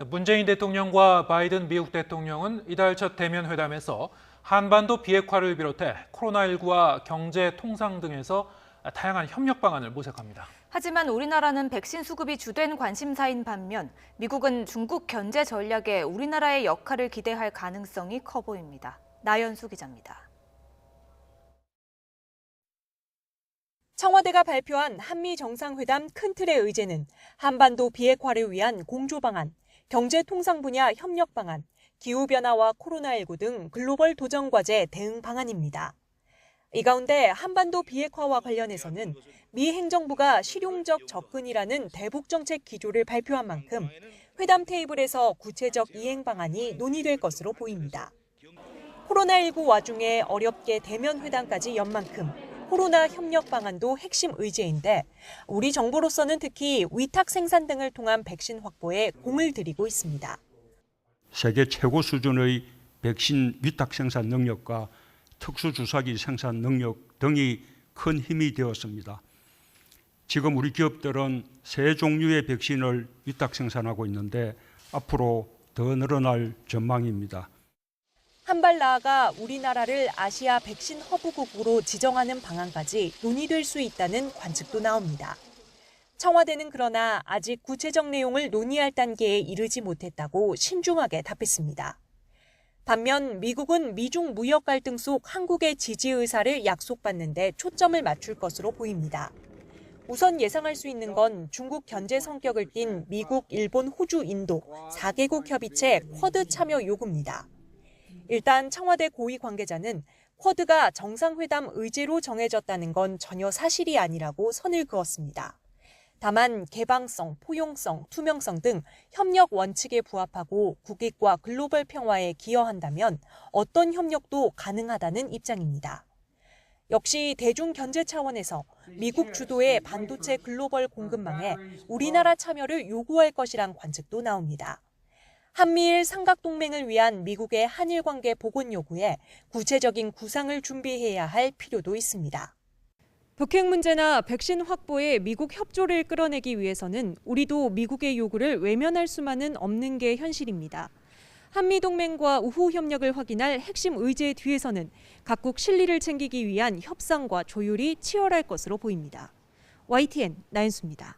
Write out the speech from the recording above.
문재인 대통령과 바이든 미국 대통령은 이달 첫 대면 회담에서 한반도 비핵화를 비롯해 코로나19와 경제 통상 등에서 다양한 협력 방안을 모색합니다. 하지만 우리나라는 백신 수급이 주된 관심사인 반면 미국은 중국 견제 전략에 우리나라의 역할을 기대할 가능성이 커 보입니다. 나연수 기자입니다. 청와대가 발표한 한미 정상회담 큰 틀의 의제는 한반도 비핵화를 위한 공조 방안, 경제 통상 분야 협력 방안, 기후변화와 코로나19 등 글로벌 도전 과제 대응 방안입니다. 이 가운데 한반도 비핵화와 관련해서는 미 행정부가 실용적 접근이라는 대북 정책 기조를 발표한 만큼 회담 테이블에서 구체적 이행 방안이 논의될 것으로 보입니다. 코로나19 와중에 어렵게 대면 회담까지 연 만큼 코로나 협력 방안도 핵심 의제인데 우리 정부로서는 특히 위탁 생산 등을 통한 백신 확보에 공을 들이고 있습니다. 세계 최고 수준의 백신 위탁 생산 능력과 특수주사기 생산 능력 등이 큰 힘이 되었습니다. 지금 우리 기업들은 세 종류의 백신을 위탁 생산하고 있는데 앞으로 더 늘어날 전망입니다. 한 발 나아가 우리나라를 아시아 백신 허브국으로 지정하는 방안까지 논의될 수 있다는 관측도 나옵니다. 청와대는 그러나 아직 구체적 내용을 논의할 단계에 이르지 못했다고 신중하게 답했습니다. 반면 미국은 미중 무역 갈등 속 한국의 지지 의사를 약속받는 데 초점을 맞출 것으로 보입니다. 우선 예상할 수 있는 건 중국 견제 성격을 띤 미국, 일본, 호주, 인도 4개국 협의체 쿼드 참여 요구입니다. 일단 청와대 고위 관계자는 쿼드가 정상회담 의제로 정해졌다는 건 전혀 사실이 아니라고 선을 그었습니다. 다만 개방성, 포용성, 투명성 등 협력 원칙에 부합하고 국익과 글로벌 평화에 기여한다면 어떤 협력도 가능하다는 입장입니다. 역시 대중 견제 차원에서 미국 주도의 반도체 글로벌 공급망에 우리나라 참여를 요구할 것이란 관측도 나옵니다. 한미일 삼각동맹을 위한 미국의 한일 관계 복원 요구에 구체적인 구상을 준비해야 할 필요도 있습니다. 북핵 문제나 백신 확보에 미국 협조를 끌어내기 위해서는 우리도 미국의 요구를 외면할 수만은 없는 게 현실입니다. 한미동맹과 우호 협력을 확인할 핵심 의제 뒤에서는 각국 실리를 챙기기 위한 협상과 조율이 치열할 것으로 보입니다. YTN 나연수입니다.